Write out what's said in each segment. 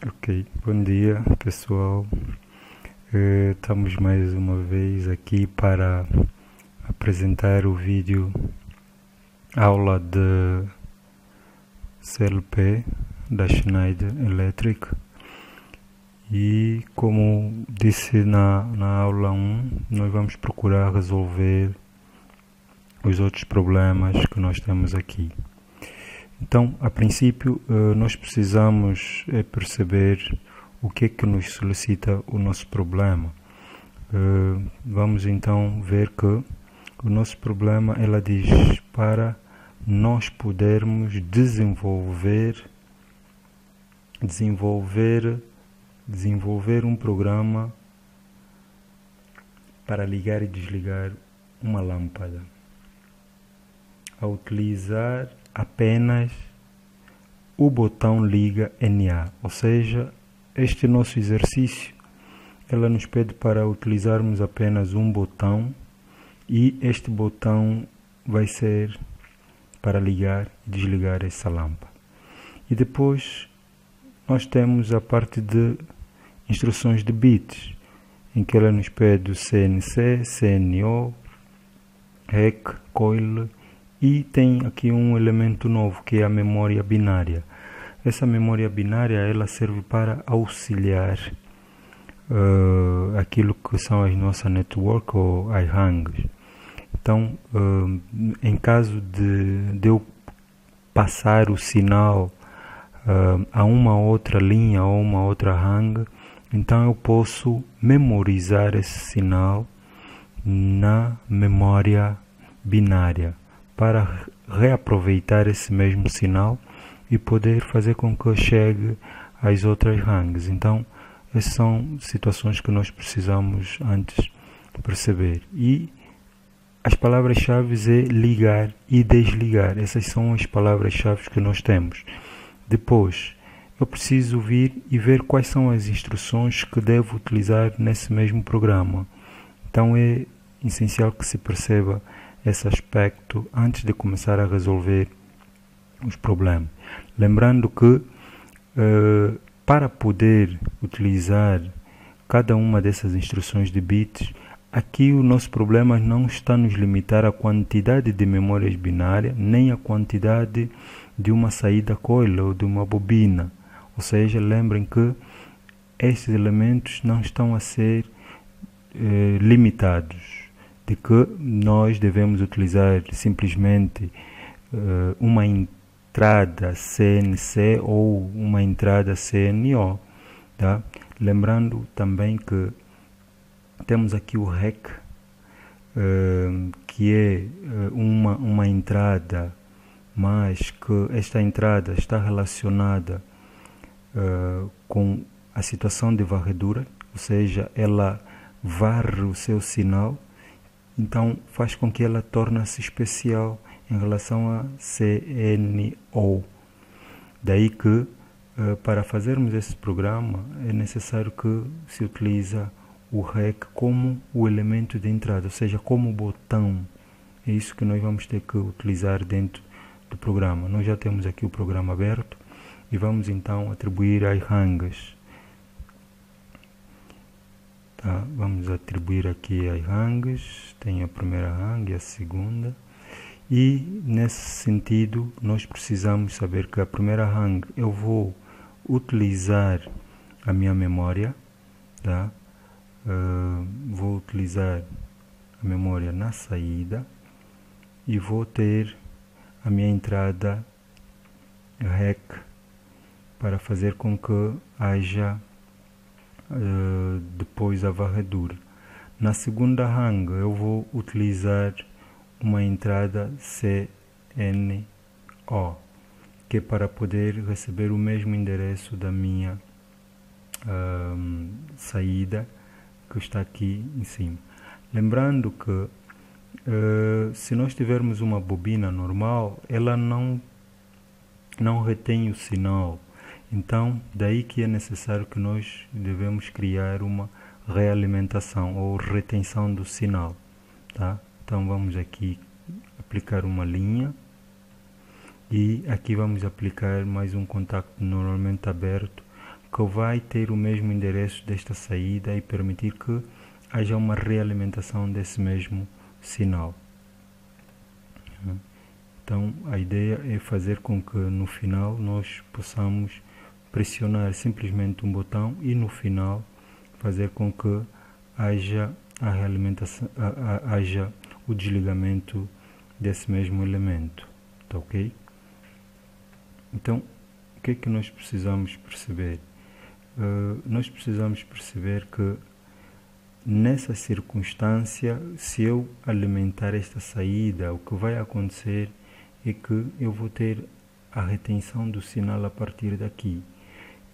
Ok, bom dia pessoal. Estamos mais uma vez aqui para apresentar o vídeo aula de CLP da Schneider Electric. E como disse na aula 1, nós vamos procurar resolver os outros problemas que nós temos aqui. Então, a princípio, nós precisamos perceber o que é que nos solicita o nosso problema. Vamos então ver que o nosso problema, ela diz para nós podermos desenvolver um programa para ligar e desligar uma lâmpada, a utilizar apenas o botão liga NA, ou seja, este nosso exercício ela nos pede para utilizarmos apenas um botão e este botão vai ser para ligar e desligar essa lâmpada. E depois nós temos a parte de instruções de bits, em que ela nos pede o CNC, CNO, REC, COIL, e tem aqui um elemento novo que é a memória binária. Essa memória binária ela serve para auxiliar aquilo que são as nossas network ou iHangs. Então, em caso de eu passar o sinal a uma outra linha ou uma outra hang, então eu posso memorizar esse sinal na memória binária para reaproveitar esse mesmo sinal e poder fazer com que chegue às outras hangs. Então, essas são situações que nós precisamos antes perceber. E as palavras-chave é ligar e desligar. Essas são as palavras-chave que nós temos. Depois, eu preciso vir e ver quais são as instruções que devo utilizar nesse mesmo programa. Então, é essencial que se perceba esse aspecto antes de começar a resolver os problemas. Lembrando que para poder utilizar cada uma dessas instruções de bits, aqui o nosso problema não está nos limitar à quantidade de memórias binárias, nem à quantidade de uma saída coil ou de uma bobina. Ou seja, lembrem que estes elementos não estão a ser limitados, de que nós devemos utilizar simplesmente uma entrada CNC ou uma entrada CNO, tá? Lembrando também que temos aqui o REC, que é uma entrada, mas que esta entrada está relacionada com a situação de varredura, ou seja, ela varre o seu sinal, então faz com que ela torne-se especial em relação a CNO. Daí que para fazermos esse programa é necessário que se utilize o REC como o elemento de entrada, ou seja, como botão. É isso que nós vamos ter que utilizar dentro do programa. Nós já temos aqui o programa aberto e vamos então atribuir as hangs. Tá, vamos atribuir aqui as hangs, tem a primeira hang e a segunda, e nesse sentido nós precisamos saber que a primeira hang eu vou utilizar a minha memória, tá? Vou utilizar a memória na saída e vou ter a minha entrada REC para fazer com que haja depois a varredura. Na segunda hang eu vou utilizar uma entrada CNO, que é para poder receber o mesmo endereço da minha saída que está aqui em cima. Lembrando que se nós tivermos uma bobina normal, ela não retém o sinal. Então, daí que é necessário que nós devemos criar uma realimentação ou retenção do sinal, tá? Então, vamos aqui aplicar uma linha e aqui vamos aplicar mais um contacto normalmente aberto que vai ter o mesmo endereço desta saída e permitir que haja uma realimentação desse mesmo sinal. Então a ideia é fazer com que no final nós possamos pressionar simplesmente um botão e no final fazer com que haja a realimentação, haja o desligamento desse mesmo elemento, tá ok? Então o que é que nós precisamos perceber? Nós precisamos perceber que nessa circunstância, se eu alimentar esta saída, o que vai acontecer é que eu vou ter a retenção do sinal a partir daqui.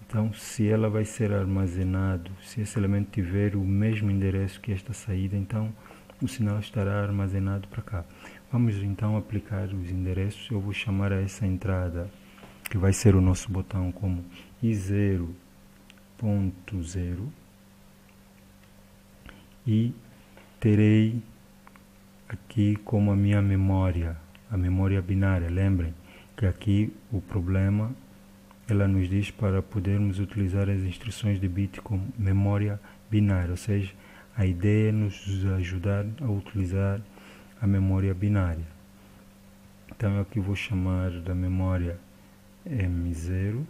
Então, se ela vai ser armazenado, se esse elemento tiver o mesmo endereço que esta saída, então o sinal estará armazenado para cá. Vamos então aplicar os endereços. Eu vou chamar a essa entrada, que vai ser o nosso botão, como I0.0 e terei aqui como a minha memória, a memória binária. Lembrem que aqui o problema, ela nos diz para podermos utilizar as instruções de bit como memória binária, ou seja, a ideia é nos ajudar a utilizar a memória binária. Então eu aqui vou chamar da memória M0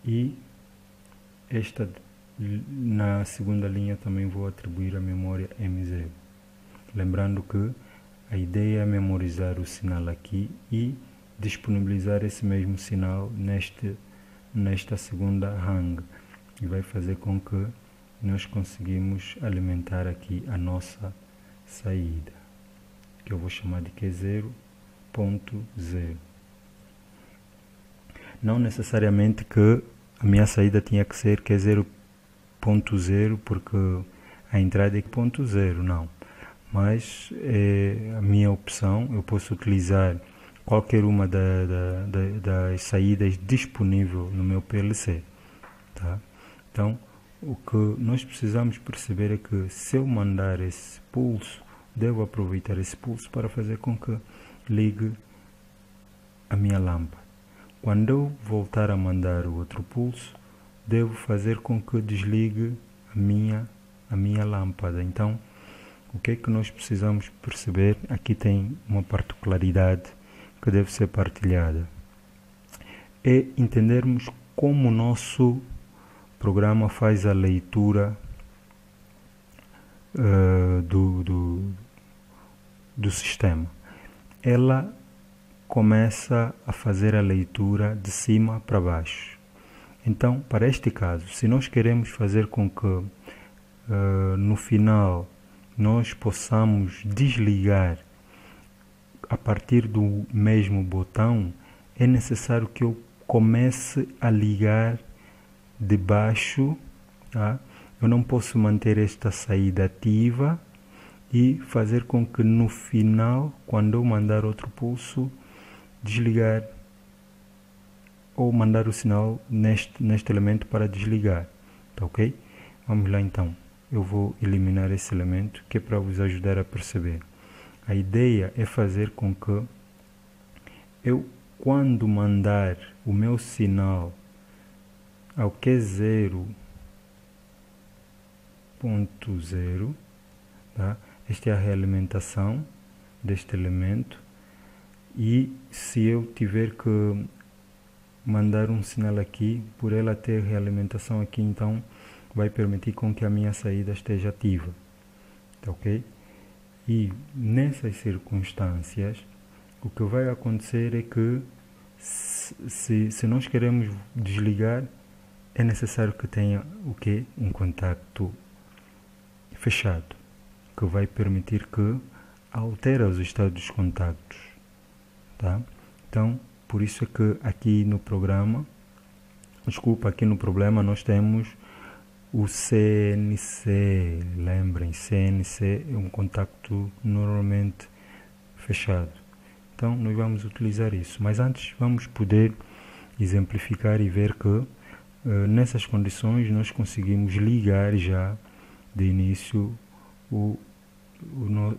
e esta na segunda linha também vou atribuir a memória M0. Lembrando que a ideia é memorizar o sinal aqui e disponibilizar esse mesmo sinal nesta segunda hang, e vai fazer com que nós conseguimos alimentar aqui a nossa saída, que eu vou chamar de Q0.0. Não necessariamente que a minha saída tinha que ser Q0.0 porque a entrada é ponto zero, não. Mas é a minha opção, eu posso utilizar qualquer uma das saídas disponível no meu PLC. Tá? Então, o que nós precisamos perceber é que se eu mandar esse pulso, devo aproveitar esse pulso para fazer com que ligue a minha lâmpada. Quando eu voltar a mandar o outro pulso, devo fazer com que desligue a minha lâmpada. Então, o que é que nós precisamos perceber? Aqui tem uma particularidade que deve ser partilhada. É entendermos como o nosso programa faz a leitura do sistema. Ela começa a fazer a leitura de cima para baixo. Então, para este caso, se nós queremos fazer com que no final nós possamos desligar a partir do mesmo botão, é necessário que eu comece a ligar de baixo, tá? Eu não posso manter esta saída ativa e fazer com que no final, quando eu mandar outro pulso, desligar ou mandar o sinal neste elemento para desligar, tá ok? Vamos lá então, eu vou eliminar esse elemento que é para vos ajudar a perceber. A ideia é fazer com que eu, quando mandar o meu sinal ao Q0.0, tá? Esta é a realimentação deste elemento, e se eu tiver que mandar um sinal aqui, por ela ter realimentação aqui, então vai permitir com que a minha saída esteja ativa, tá ok? E nessas circunstâncias, o que vai acontecer é que se nós queremos desligar, é necessário que tenha o quê? Um contacto fechado, que vai permitir que altere os estados dos contactos, tá? Então, por isso é que aqui no problema nós temos o CNC. Lembrem, CNC é um contacto normalmente fechado. Então nós vamos utilizar isso, mas antes vamos poder exemplificar e ver que nessas condições nós conseguimos ligar já de início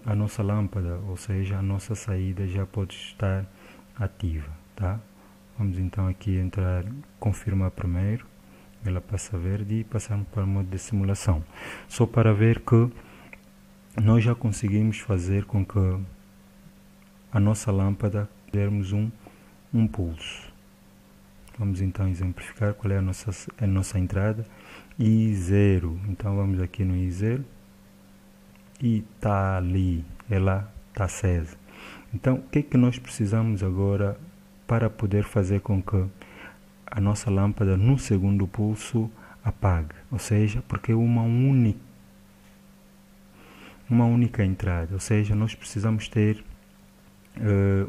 a nossa lâmpada, ou seja, a nossa saída já pode estar ativa, tá? Vamos então aqui entrar, confirmar primeiro, ela passa verde e passamos para o modo de simulação. Só para ver que nós já conseguimos fazer com que a nossa lâmpada dermos um pulso. Vamos então exemplificar qual é a nossa entrada. I0, então vamos aqui no I0 e está ali, ela está acesa. Então o que é que nós precisamos agora para poder fazer com que a nossa lâmpada no segundo pulso apague? Ou seja, porque é uma única entrada, ou seja, nós precisamos ter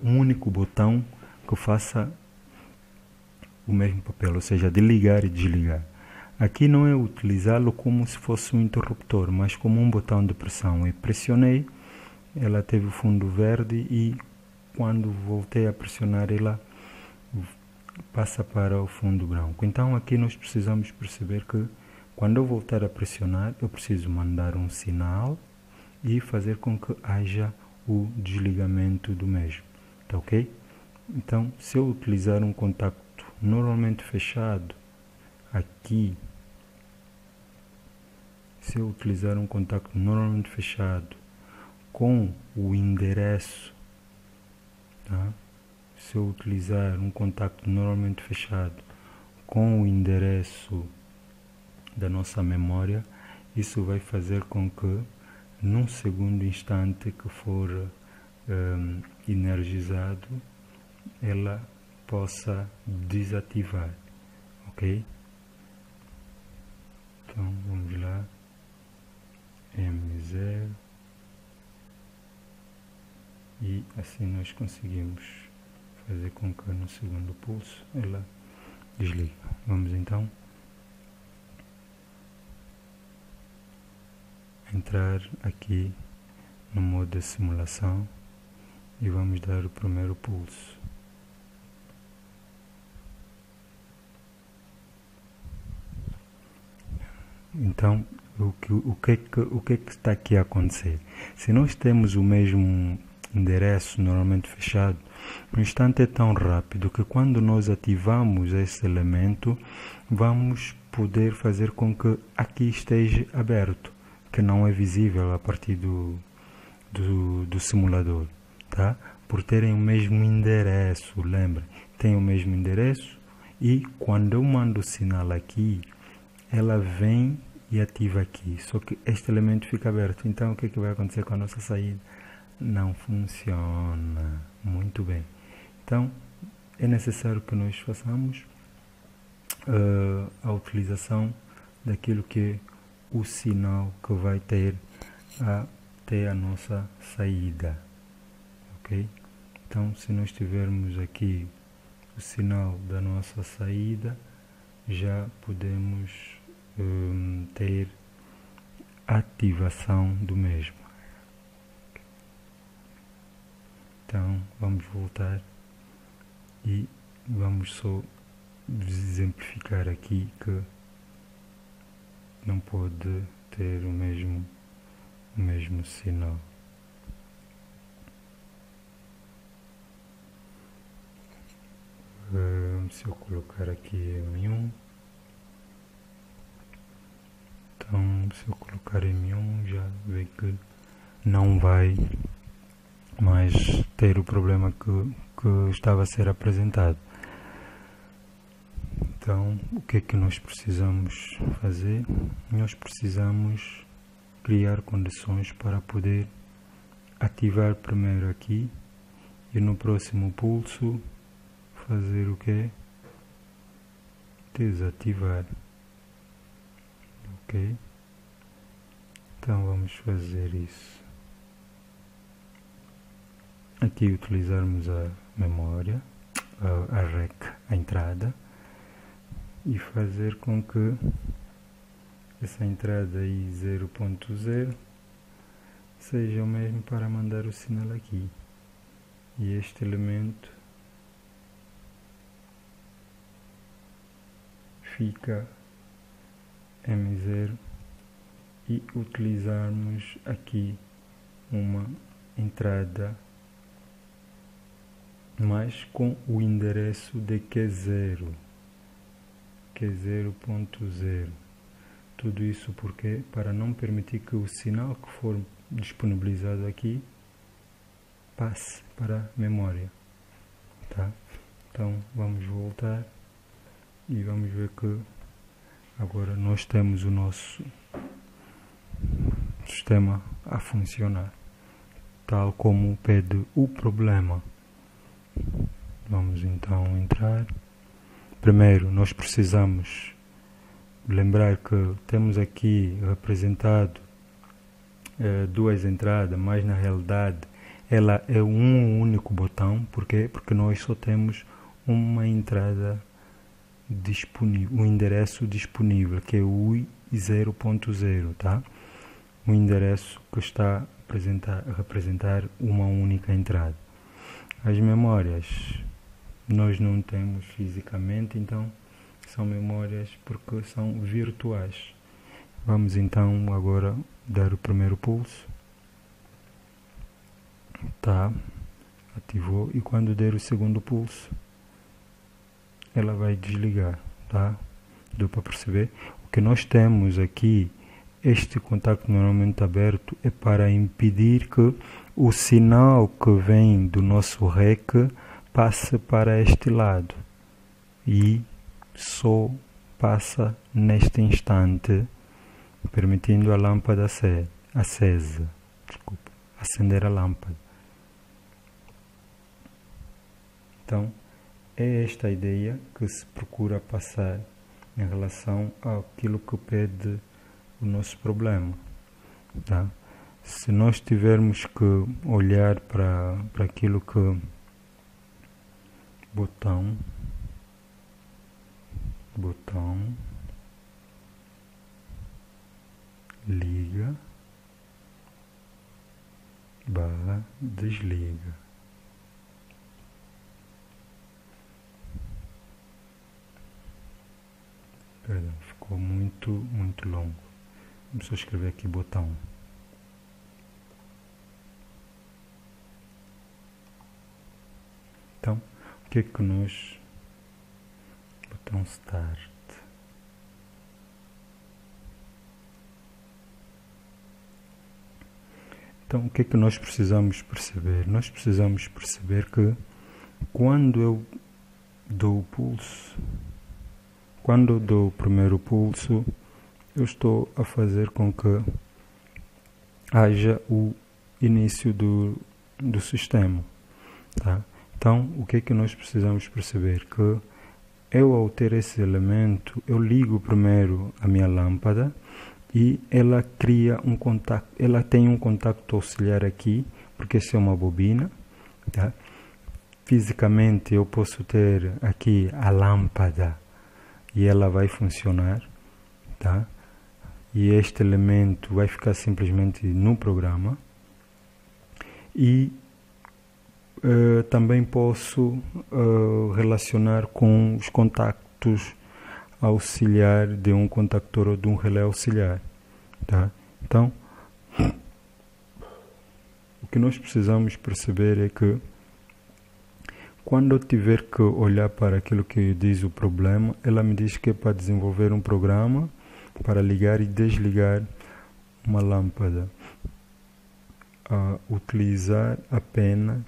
um único botão que faça o mesmo papel, ou seja, de ligar e desligar. Aqui não é utilizá-lo como se fosse um interruptor, mas como um botão de pressão. Eu pressionei, ela teve o fundo verde e quando voltei a pressionar ela passa para o fundo branco. Então aqui nós precisamos perceber que quando eu voltar a pressionar, eu preciso mandar um sinal e fazer com que haja o desligamento do mesmo, tá ok? Então, se eu utilizar um contacto normalmente fechado aqui, se eu utilizar um contacto normalmente fechado com o endereço, tá? Se eu utilizar um contacto normalmente fechado com o endereço da nossa memória, isso vai fazer com que num segundo instante que for energizado, ela possa desativar, ok? Então vamos lá, M0, e assim nós conseguimos fazer com que no segundo pulso ela desligue. Vamos então entrar aqui no modo de simulação e vamos dar o primeiro pulso. Então, o que é que está aqui a acontecer? Se nós temos o mesmo endereço normalmente fechado, o instante é tão rápido que quando nós ativamos esse elemento, vamos poder fazer com que aqui esteja aberto, que não é visível a partir do simulador, tá? Por terem o mesmo endereço, lembrem, tem o mesmo endereço e quando eu mando o sinal aqui, ela vem e ativa aqui, só que este elemento fica aberto. Então o que é que vai acontecer com a nossa saída? Não funciona muito bem. Então é necessário que nós façamos a utilização daquilo que é o sinal que vai ter até a nossa saída, ok? Então se nós tivermos aqui o sinal da nossa saída, já podemos ter ativação do mesmo. Então vamos voltar e vamos só exemplificar aqui que não pode ter o mesmo sinal. Se eu colocar aqui M1, então se eu colocar M1 já vê que não vai mais ter o problema que estava a ser apresentado. Então o que é que nós precisamos fazer? Nós precisamos criar condições para poder ativar primeiro aqui e no próximo pulso fazer o que? Desativar. Ok? Então vamos fazer isso. Aqui utilizarmos a memória, a REC, a entrada, e fazer com que essa entrada aí 0.0 seja o mesmo para mandar o sinal aqui. E este elemento fica M0 e utilizarmos aqui uma entrada mas com o endereço de Q0, Q0.0. Tudo isso porque para não permitir que o sinal que for disponibilizado aqui passe para a memória, tá? Então vamos voltar e vamos ver que agora nós temos o nosso sistema a funcionar tal como pede o problema. Vamos então entrar. Primeiro nós precisamos lembrar que temos aqui representado duas entradas, mas na realidade ela é um único botão. Por quê? Porque nós só temos uma entrada disponível, um endereço disponível, que é o UI0.0, tá? Um endereço que está a representar uma única entrada. As memórias nós não temos fisicamente, então são memórias porque são virtuais. Vamos então agora dar o primeiro pulso. Tá, ativou, e quando der o segundo pulso ela vai desligar, tá? Deu para perceber? O que nós temos aqui, este contacto normalmente aberto, é para impedir que o sinal que vem do nosso REC passe para este lado, e só passa neste instante, permitindo a lâmpada acesa. Desculpa, acender a lâmpada. Então, é esta a ideia que se procura passar em relação àquilo que pede o nosso problema, tá? Se nós tivermos que olhar para aquilo que botão liga / desliga. Perdão, ficou muito longo. Vamos só escrever aqui botão. Então, o que é que nós... Botão Start. Então, o que é que nós precisamos perceber? Nós precisamos perceber que quando eu dou o pulso, quando eu dou o primeiro pulso, eu estou a fazer com que haja o início do sistema, tá? Então, o que é que nós precisamos perceber? Que eu, ao ter esse elemento, eu ligo primeiro a minha lâmpada e ela cria um contacto, ela tem um contacto auxiliar aqui, porque essa é uma bobina, tá? Fisicamente eu posso ter aqui a lâmpada e ela vai funcionar, tá? E este elemento vai ficar simplesmente no programa. E também posso relacionar com os contactos auxiliar de um contactor ou de um relé auxiliar, tá? Então, o que nós precisamos perceber é que quando eu tiver que olhar para aquilo que diz o problema, ela me diz que é para desenvolver um programa para ligar e desligar uma lâmpada, a utilizar apenas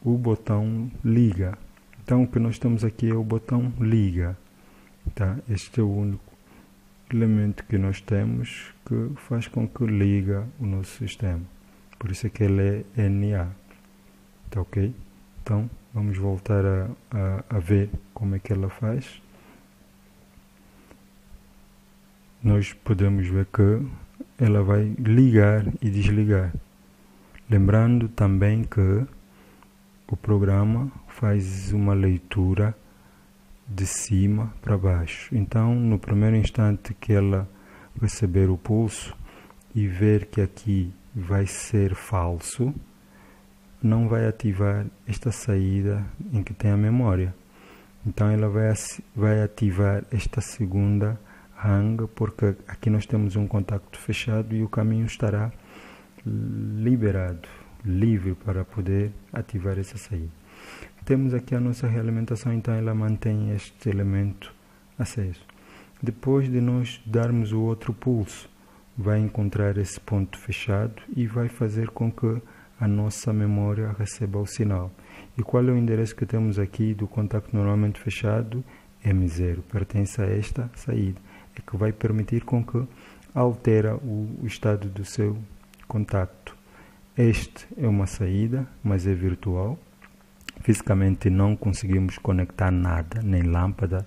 o botão liga. Então o que nós temos aqui é o botão liga, tá? Este é o único elemento que nós temos que faz com que liga o nosso sistema, por isso é que ele é NA, tá ok? Então vamos voltar a ver como é que ela faz. Nós podemos ver que ela vai ligar e desligar. Lembrando também que o programa faz uma leitura de cima para baixo. Então, no primeiro instante que ela receber o pulso e ver que aqui vai ser falso, não vai ativar esta saída em que tem a memória. Então ela vai ativar esta segunda hang, porque aqui nós temos um contacto fechado e o caminho estará livre para poder ativar essa saída. temos aqui a nossa realimentação, então ela mantém este elemento aceso. Depois de nós darmos o outro pulso, vai encontrar esse ponto fechado e vai fazer com que a nossa memória receba o sinal. E qual é o endereço que temos aqui do contacto normalmente fechado? M0, pertence a esta saída, é que vai permitir com que altera o estado do seu contacto. Este é uma saída, mas é virtual. Fisicamente não conseguimos conectar nada, nem lâmpada,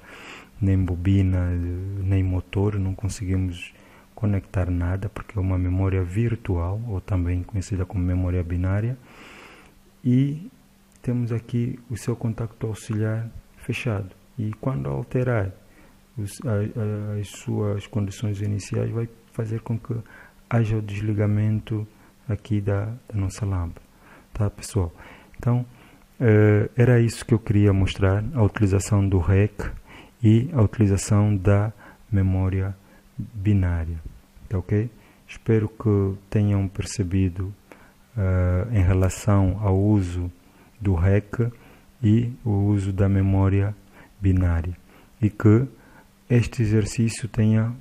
nem bobina, nem motor, não conseguimos conectar nada, porque é uma memória virtual, ou também conhecida como memória binária. E temos aqui o seu contacto auxiliar fechado. E quando alterar as suas condições iniciais, vai fazer com que haja o desligamento aqui da nossa lâmpada. Tá, pessoal? Então, era isso que eu queria mostrar, a utilização do REC e a utilização da memória binária. Tá, ok? Espero que tenham percebido em relação ao uso do REC e o uso da memória binária, e que este exercício tenha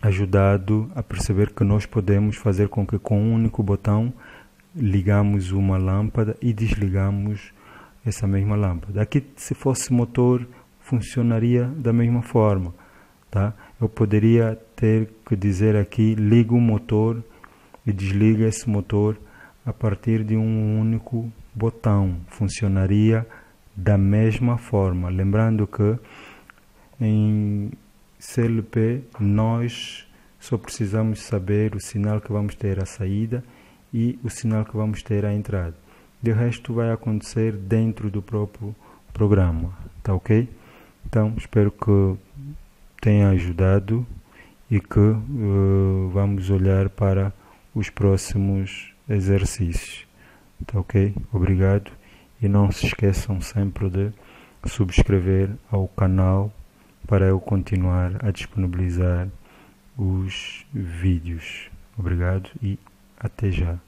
ajudado a perceber que nós podemos fazer com que com um único botão ligamos uma lâmpada e desligamos essa mesma lâmpada. Aqui, se fosse motor, funcionaria da mesma forma, tá? Eu poderia ter que dizer aqui, liga o motor e desliga esse motor a partir de um único botão. Funcionaria da mesma forma. Lembrando que em CLP nós só precisamos saber o sinal que vamos ter à saída e o sinal que vamos ter à entrada. De resto vai acontecer dentro do próprio programa, tá ok? Então espero que tenha ajudado e que vamos olhar para os próximos exercícios, tá ok? Obrigado, e não se esqueçam sempre de subscrever ao canal para eu continuar a disponibilizar os vídeos. Obrigado e até já.